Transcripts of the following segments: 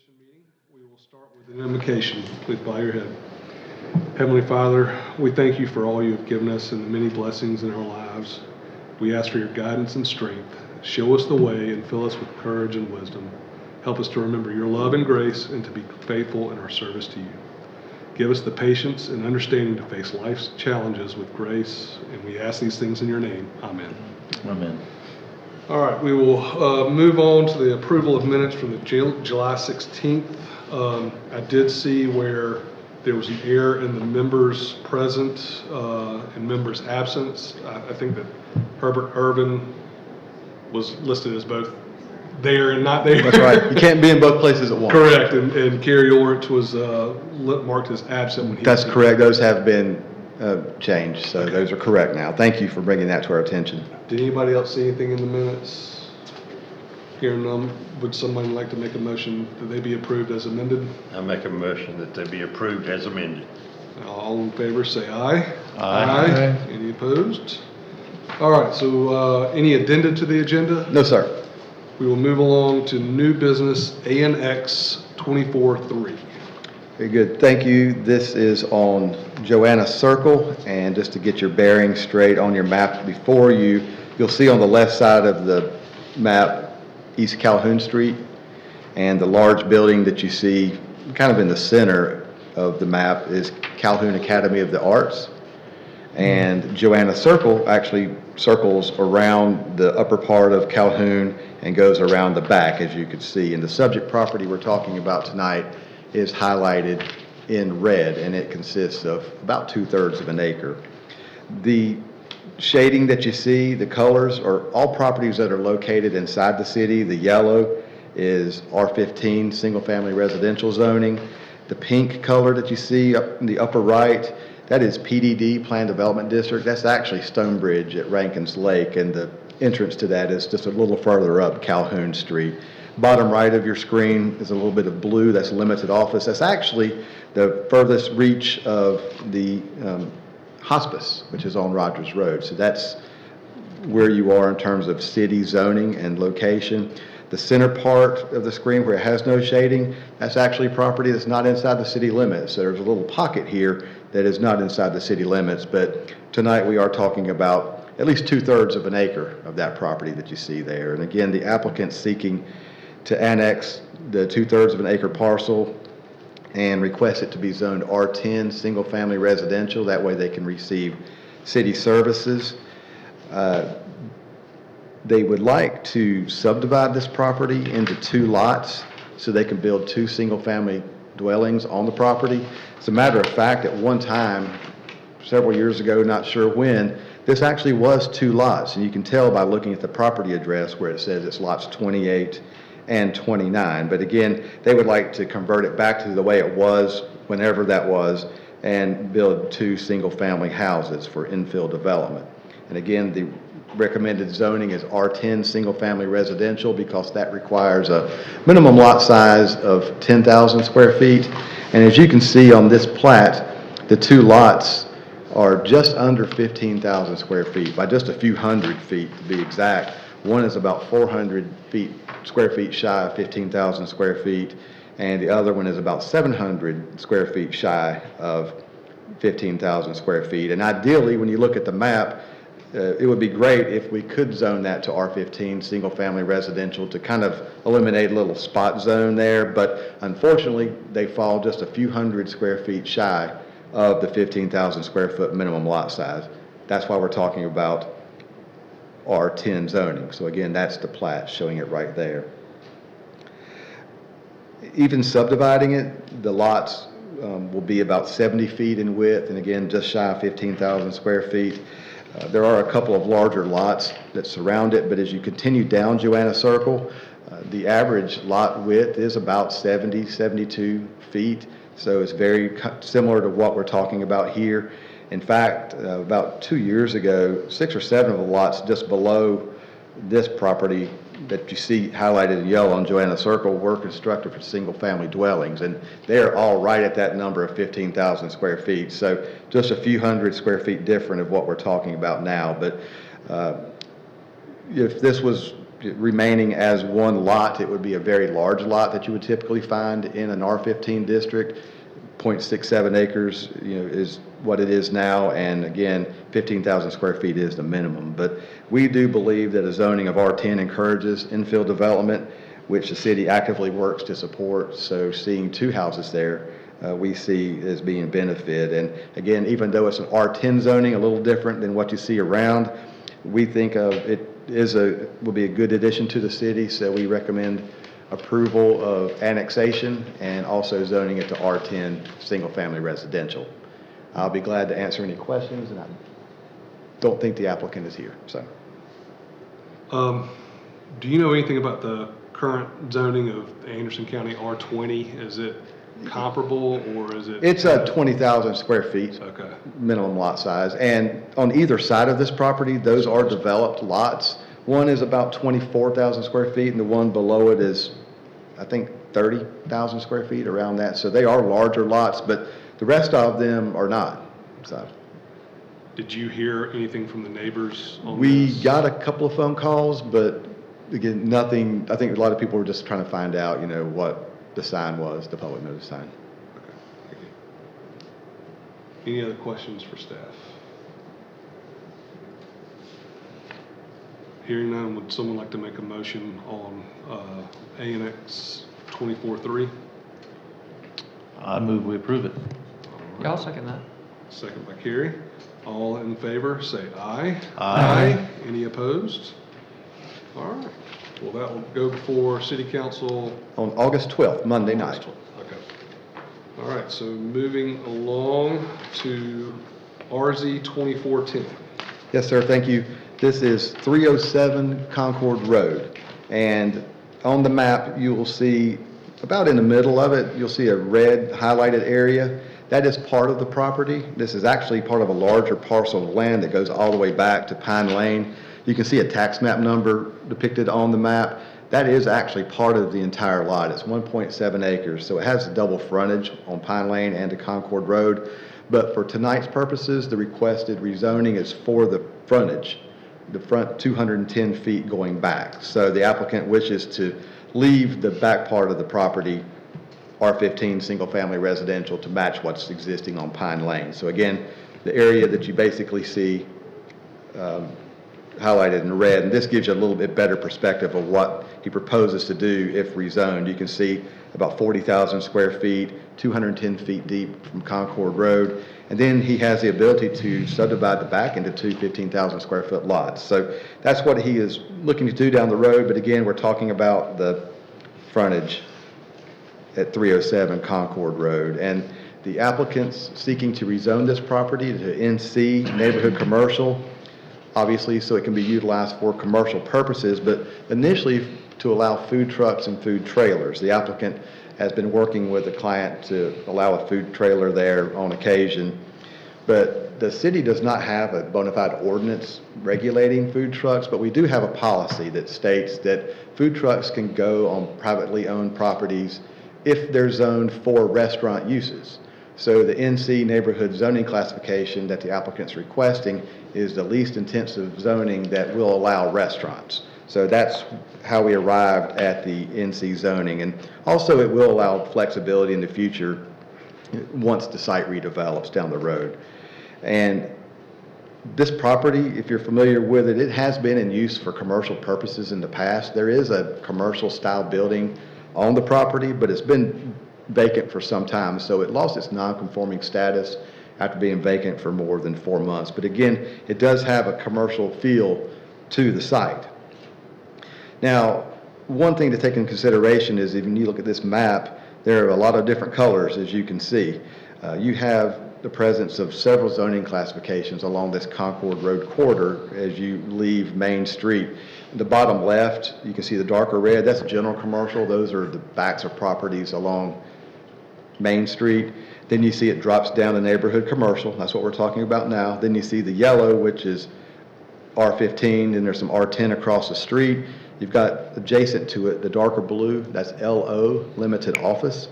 Commission meeting. We will start with an invocation. Please bow your head. Heavenly Father, we thank you for all you have given us and the many blessings in our lives. We ask for your guidance and strength. Show us the way and fill us with courage and wisdom. Help us to remember your love and grace and to be faithful in our service to you. Give us the patience and understanding to face life's challenges with grace, and we ask these things in your name. Amen. Amen. All right, we will move on to the approval of minutes from the July 16th. I did see where there was an error in the members present and members absent. I think that Herbert Irvin was listed as both there and not there. That's right. You can't be in both places at once. Correct, and Carrie Orich was marked as absent when he That's was correct. Those have been changed, so those are correct now. Thank you for bringing that to our attention. Did anybody else see anything in the minutes? Hearing none, would somebody like to make a motion that they be approved as amended? I make a motion that they be approved as amended. All in favor say aye. Aye. Any opposed? All right, so any addenda to the agenda? No, sir. We will move along to new business ANX 24-3. Very good. Thank you. This is on Joanna Circle, and just to get your bearings straight on your map before you, you'll see on the left side of the map East Calhoun Street, and the large building that you see kind of in the center of the map is Calhoun Academy of the Arts. And Joanna Circle actually circles around the upper part of Calhoun and goes around the back, as you can see. And the subject property we're talking about tonight is highlighted in red, and it consists of about 2/3 of an acre. The shading that you see, the colors, are all properties that are located inside the city. The yellow is R15, single-family residential zoning. The pink color that you see up in the upper right, that is PDD, Planned Development District. That's actually Stonebridge at Rankins Lake, and the entrance to that is just a little further up Calhoun Street. Bottom right of your screen is a little bit of blue. That's limited office. That's actually the furthest reach of the hospice, which is on Rogers Road. So that's where you are in terms of city zoning and location. The center part of the screen where it has no shading, that's actually property that's not inside the city limits. So there's a little pocket here that is not inside the city limits, but tonight we are talking about at least 2/3 of an acre of that property that you see there. And again, the applicant's seeking to annex the 2/3 of an acre parcel and request it to be zoned R10, single-family residential. That way they can receive city services. They would like to subdivide this property into 2 lots so they can build 2 single-family dwellings on the property. As a matter of fact, at one time, several years ago, not sure when, this actually was 2 lots, and you can tell by looking at the property address where it says it's lots 28 and 29. But again, they would like to convert it back to the way it was, whenever that was, and build 2 single-family houses for infill development. And again, the recommended zoning is R10, single-family residential, because that requires a minimum lot size of 10,000 square feet. And as you can see on this plat, the 2 lots are just under 15,000 square feet, by just a few hundred feet to be exact. One is about 400 square feet shy of 15,000 square feet, and the other one is about 700 square feet shy of 15,000 square feet. And ideally, when you look at the map, it would be great if we could zone that to R15, single-family residential, to kind of eliminate a little spot zone there. But unfortunately, they fall just a few hundred square feet shy of the 15,000 square foot minimum lot size. That's why we're talking about R10 zoning. So again, that's the plat showing it right there. Even subdividing it, the lots will be about 70 feet in width, and again, just shy of 15,000 square feet. There are a couple of larger lots that surround it, but as you continue down Joanna Circle, the average lot width is about 70, 72 feet. So it's very similar to what we're talking about here. In fact, about 2 years ago, 6 or 7 of the lots just below this property that you see highlighted in yellow on Joanna Circle were constructed for single-family dwellings, and they're all right at that number of 15,000 square feet. So just a few hundred square feet different of what we're talking about now. But if this was remaining as one lot. It would be a very large lot that you would typically find in an R15 district. 0.67 acres, is what it is now, and again, 15,000 square feet is the minimum. But we do believe that a zoning of R10 encourages infill development, which the city actively works to support. So seeing 2 houses there, we see as being a benefit. And again, even though it's an R10 zoning, a little different than what you see around, we think of it will be a good addition to the city. So we recommend approval of annexation and also zoning it to R10 single-family residential. I'll be glad to answer any questions, and I don't think the applicant is here. So, Do you know anything about the current zoning of Anderson County R20? Is it comparable, or is it? it's a 20,000 square feet. Okay. Minimum lot size. And on either side of this property, those are developed lots. One is about 24,000 square feet, and the one below it is, I think, 30,000 square feet, around that. So they are larger lots, but the rest of them are not. So Did you hear anything from the neighbors on we this? got a couple of phone calls, but again, nothing. I think a lot of people were just trying to find out, what the sign was, the public notice sign. Okay, thank you. Any other questions for staff? Hearing none, would someone like to make a motion on ANX 24-3? I move we approve it. Yeah, I'll second that. Second by Carrie. All in favor, say aye. Aye. Any opposed? All right. Well, that will go before City Council. On August 12th, Monday night. Okay. All right, so moving along to RZ 2410. Yes, sir, thank you. This is 307 Concord Road. And on the map, you will see, about in the middle of it, you'll see a red highlighted area. That is part of the property. This is actually part of a larger parcel of land that goes all the way back to Pine Lane. You can see a tax map number depicted on the map. That is actually part of the entire lot. It's 1.7 acres, so it has a double frontage on Pine Lane and to Concord Road. But for tonight's purposes, the requested rezoning is for the frontage, the front 210 feet going back. So the applicant wishes to leave the back part of the property R15 single-family residential to match what's existing on Pine Lane. So again, the area that you basically see highlighted in red, and this gives you a little bit better perspective of what he proposes to do if rezoned. You can see about 40,000 square feet, 210 feet deep from Concord Road, and then he has the ability to subdivide the back into 2 15,000 square foot lots. So that's what he is looking to do down the road, but again, we're talking about the frontage at 307 Concord Road. And the applicant's seeking to rezone this property to NC, neighborhood commercial, obviously so it can be utilized for commercial purposes, but initially to allow food trucks and food trailers. The applicant has been working with the client to allow a food trailer there on occasion, but the city does not have a bona fide ordinance regulating food trucks, but we do have a policy that states that food trucks can go on privately owned properties if they're zoned for restaurant uses. So the NC neighborhood zoning classification that the applicant's requesting is the least intensive zoning that will allow restaurants. So that's how we arrived at the NC zoning. And also it will allow flexibility in the future once the site redevelops down the road. And this property, if you're familiar with it, it has been in use for commercial purposes in the past. There is a commercial style building on the property, but it's been vacant for some time, so it lost its non-conforming status after being vacant for more than 4 months. But again, it does have a commercial feel to the site. Now, one thing to take into consideration is when you look at this map, there are a lot of different colors, as you can see. You have the presence of several zoning classifications along this Concord Road corridor as you leave Main Street. The bottom left, you can see the darker red, that's general commercial. Those are the backs of properties along Main Street. Then you see it drops down to neighborhood commercial. That's what we're talking about now. Then you see the yellow, which is R15, and there's some R10 across the street. You've got adjacent to it the darker blue, that's LO, limited office.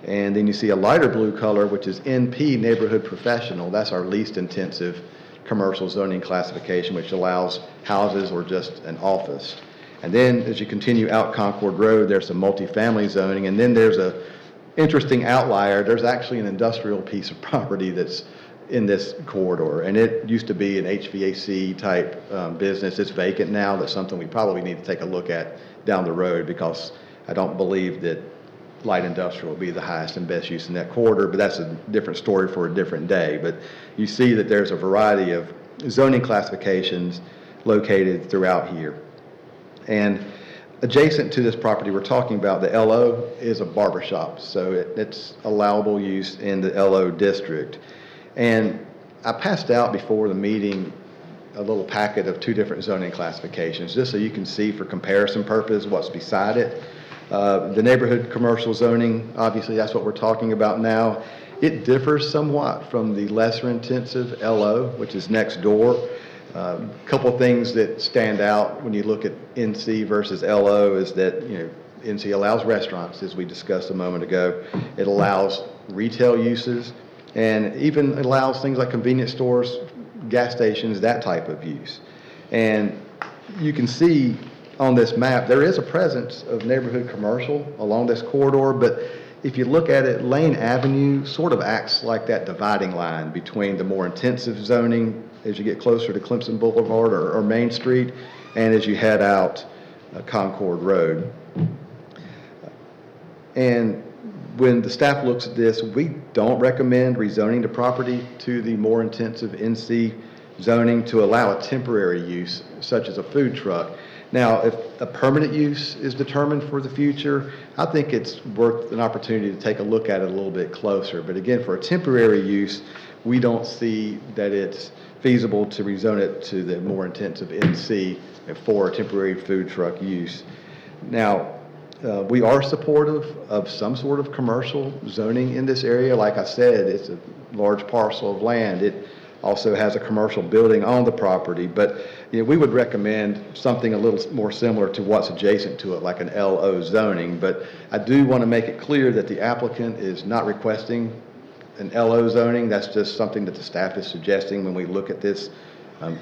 And then you see a lighter blue color, which is NP, neighborhood professional. That's our least intensive commercial zoning classification, which allows houses or just an office. And then as you continue out Concord Road, there's some multifamily zoning, and then there's a interesting outlier. There's actually an industrial piece of property that's in this corridor, and it used to be an HVAC type business. It's vacant now. That's something we probably need to take a look at down the road, because I don't believe that light industrial will be the highest and best use in that corridor, but that's a different story for a different day. But you see that there's a variety of zoning classifications located throughout here. And adjacent to this property we're talking about, the LO is a barber shop, so it's allowable use in the LO district. And I passed out before the meeting a little packet of 2 different zoning classifications, just so you can see for comparison purpose what's beside it. The neighborhood commercial zoning, obviously that's what we're talking about now. It differs somewhat from the lesser intensive LO, which is next door. A couple of things that stand out when you look at NC versus LO is that, NC allows restaurants, as we discussed a moment ago. It allows retail uses, and even allows things like convenience stores, gas stations, that type of use. And you can see on this map, there is a presence of neighborhood commercial along this corridor, but if you look at it, Lane Avenue sort of acts like that dividing line between the more intensive zoning as you get closer to Clemson Boulevard or Main Street, and as you head out Concord Road. And when the staff looks at this, we don't recommend rezoning the property to the more intensive NC zoning to allow a temporary use, such as a food truck. Now, if a permanent use is determined for the future, I think it's worth an opportunity to take a look at it a little bit closer. But again, for a temporary use, we don't see that it's feasible to rezone it to the more intensive NC for a temporary food truck use. Now, we are supportive of some sort of commercial zoning in this area. Like I said, it's a large parcel of land. It also has a commercial building on the property, but we would recommend something a little more similar to what's adjacent to it, like an LO zoning. But I do want to make it clear that the applicant is not requesting an LO zoning. That's just something that the staff is suggesting when we look at this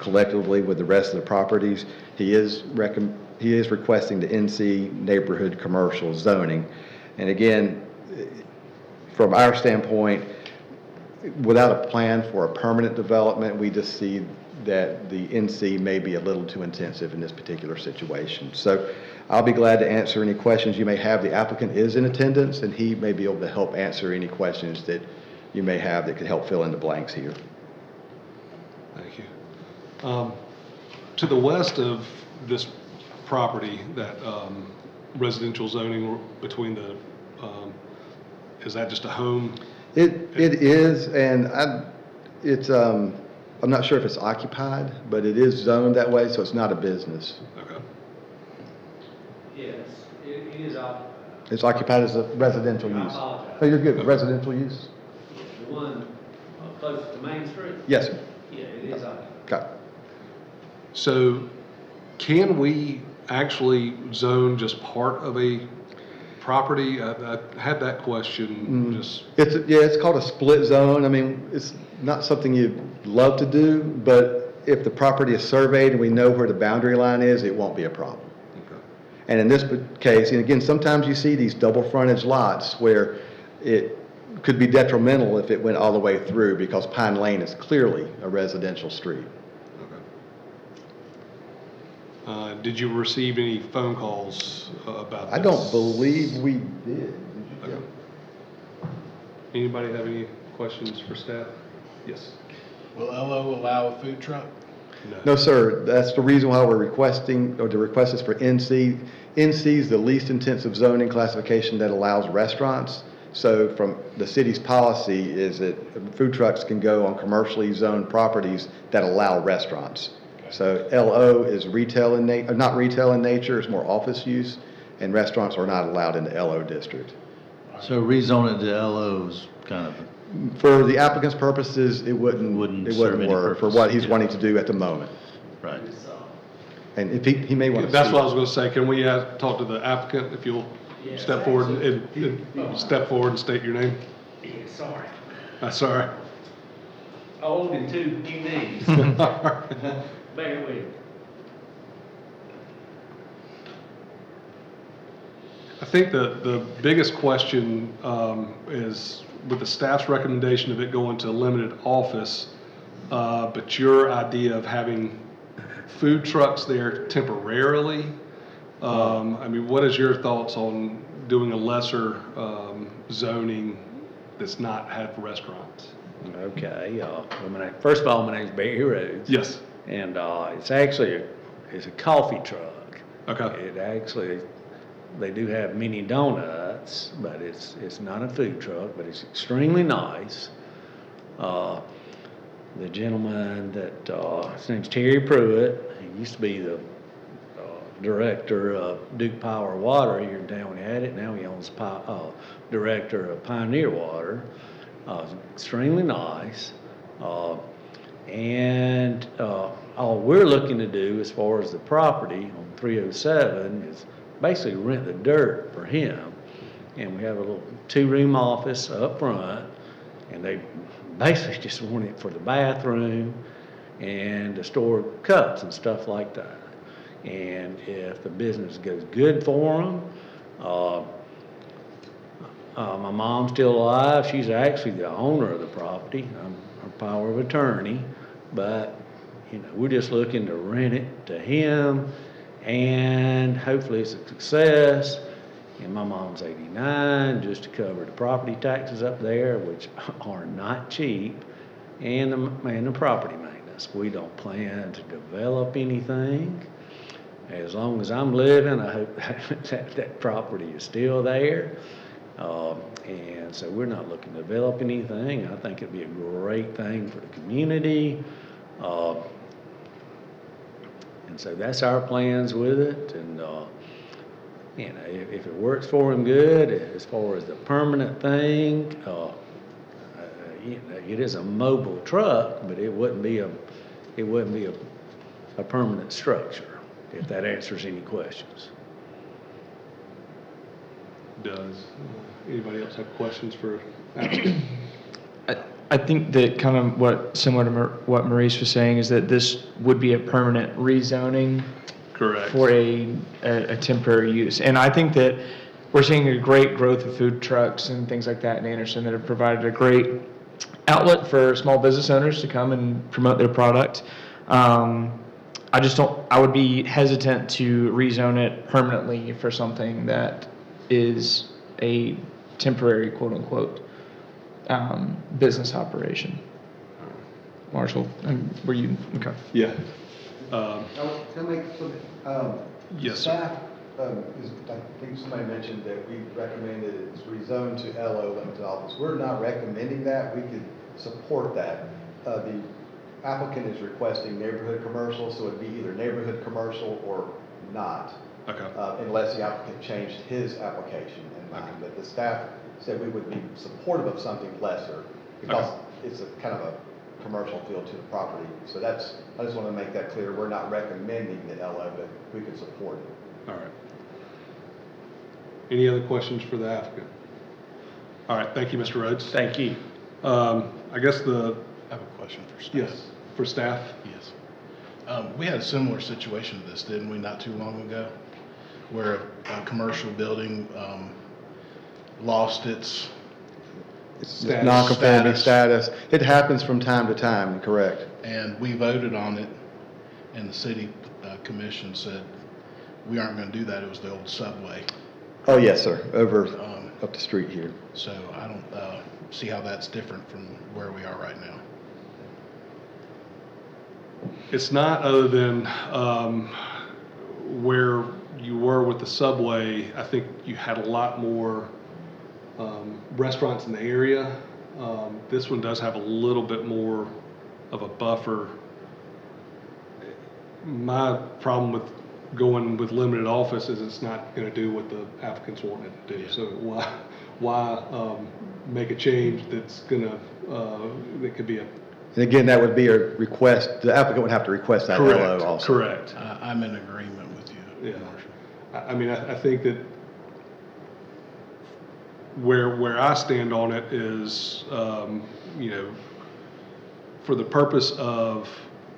collectively with the rest of the properties. He is requesting the NC neighborhood commercial zoning. And again, from our standpoint, without a plan for a permanent development, we just see that the NC may be a little too intensive in this particular situation. So I'll be glad to answer any questions you may have. The applicant is in attendance, and he may be able to help answer any questions that you may have that could help fill in the blanks here. Thank you. To the west of this property, that residential zoning between the, is that just a home? It is, and I'm not sure if it's occupied, but it is zoned that way, so it's not a business. Okay. Yes, it is occupied. It's occupied as a residential I use. apologize. Oh, you're good. Residential use? The one closest to Main Street? Yes, sir. Yeah, it is occupied. Okay. So can we actually zone just part of a property? I had that question just. It's called a split zone. I mean, it's not something you'd love to do, but if the property is surveyed and we know where the boundary line is, it won't be a problem. Okay. And in this case, and again, sometimes you see these double frontage lots where it could be detrimental if it went all the way through, because Pine Lane is clearly a residential street. Okay. Did you receive any phone calls about this? I don't believe we did. Okay. Anybody have any questions for staff? Yes. Will LO allow a food truck? No, sir. That's the reason why we're requesting, or the request is for NC. NC is the least intensive zoning classification that allows restaurants. So from the city's policy is that food trucks can go on commercially zoned properties that allow restaurants. So LO is retail in not retail in nature, it's more office use, and restaurants are not allowed in the LO district. So rezone it to LOs kind of, For the applicant's purposes, it wouldn't serve any work for purpose. what he's Yeah. wanting to do at the moment. right. And if he may want to. That's what I was going to say. Can we talk to the applicant, if you'll step forward and step forward and state your name? Yeah, sorry. Sorry. Old and two new names. Bear with me. I think the biggest question is with the staff's recommendation of it going to limited office, but your idea of having food trucks there temporarily. I mean, what is your thoughts on doing a lesser zoning that's not have restaurants? Okay, first of all, my name's Barry Rhodes. Yes. And, it's actually, it's a coffee truck. Okay. It actually, they do have mini donuts, but it's not a food truck, but it's extremely nice. The gentleman that, his name's Terry Pruitt, he used to be the director of Duke Power Water here in town when he had it. Now he owns director of Pioneer Water. Extremely nice. And all we're looking to do as far as the property on 307 is basically rent the dirt for him. And we have a little 2-room office up front, and they basically just want it for the bathroom and to store cups and stuff like that. And if the business goes good for them, my mom's still alive. She's actually the owner of the property. I'm her power of attorney, but you know, we're just looking to rent it to him, and hopefully it's a success. And my mom's 89, just to cover the property taxes up there, which are not cheap, and the property maintenance. We don't plan to develop anything. As long as I'm living, I hope that property is still there. And so we're not looking to develop anything. I think it'd be a great thing for the community. And so that's our plans with it. And, you know, if it works for him good, as far as the permanent thing, you know, it is a mobile truck, but it wouldn't be a permanent structure, if that answers any questions. Does anybody else have questions for applicant? I think that kind of similar to what Maurice was saying, is that this would be a permanent rezoning Correct. for a temporary use. And I think that we're seeing a great growth of food trucks and things like that in Anderson that have provided a great outlet for small business owners to come and promote their product. I would be hesitant to rezone it permanently for something that is a temporary, quote unquote, business operation. Marshall, were you, okay. Yeah. Can I make something? Yes, sir. Staff, I think somebody mentioned that we recommended it's rezoned to LO limited office. We're not recommending that. We could support that. The applicant is requesting neighborhood commercial, so it'd be either neighborhood commercial or not. Okay. Unless the applicant changed his application in mind. But the staff said we would be supportive of something lesser because it's a kind of a commercial feel to the property. So that's, I just want to make that clear. We're not recommending the LO, but we could support it. All right. Any other questions for the applicant? All right, thank you, Mr. Rhodes. Thank you. I guess I have a question for staff. yes, for staff. Yes. We had a similar situation to this, didn't we, not too long ago? Where a commercial building lost its Status. Non-conforming status. It happens from time to time, correct? and we voted on it, and the city commission said, we aren't going to do that. It was the old Subway. Oh, yes, sir. Over up the street here. So I don't see how that's different from where we are right now. It's not, other than where you were with the Subway. I think you had a lot more restaurants in the area. This one does have a little bit more of a buffer. My problem with going with limited office is it's not going to do what the applicants want it to do. Yeah. So why make a change that's going to, that could be a. And again, that would be a request, the applicant would have to request that LO also. Correct. I'm in agreement with you, Yeah. Marshall. I mean, I think that where I stand on it is, you know, for the purpose of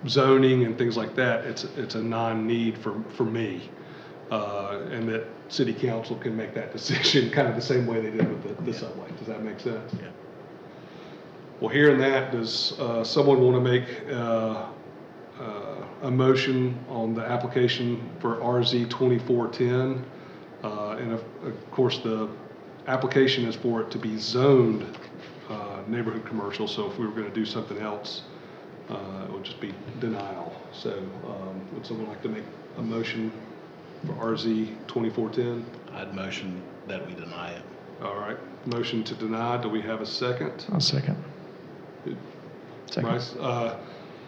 zoning and things like that, it's a non-need for me. and that city council can make that decision, kind of the same way they did with the subway. Does that make sense? Yeah. Well, hearing that, does someone want to make a motion on the application for RZ 2410? And of course, the application is for it to be zoned neighborhood commercial, so if we were going to do something else, it would just be denial. So would someone like to make a motion for RZ 2410? I'd motion that we deny it. All right, motion to deny. Do we have a second? I'll second. Second. Bryce,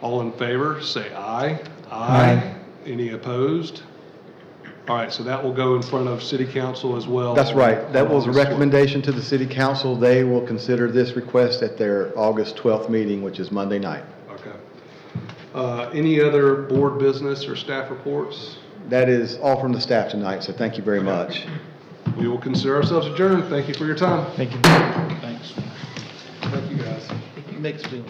all in favor, say aye. Aye. Any opposed? All right, so that will go in front of city council as well. That's right. That was a on August 12th. recommendation to the city council. They will consider this request at their August 12th meeting, which is Monday night. Okay. Any other board business or staff reports? That is all from the staff tonight, so thank you very much. We will consider ourselves adjourned. Thank you for your time. Thank you. Thanks. Thank you, guys. Next bill.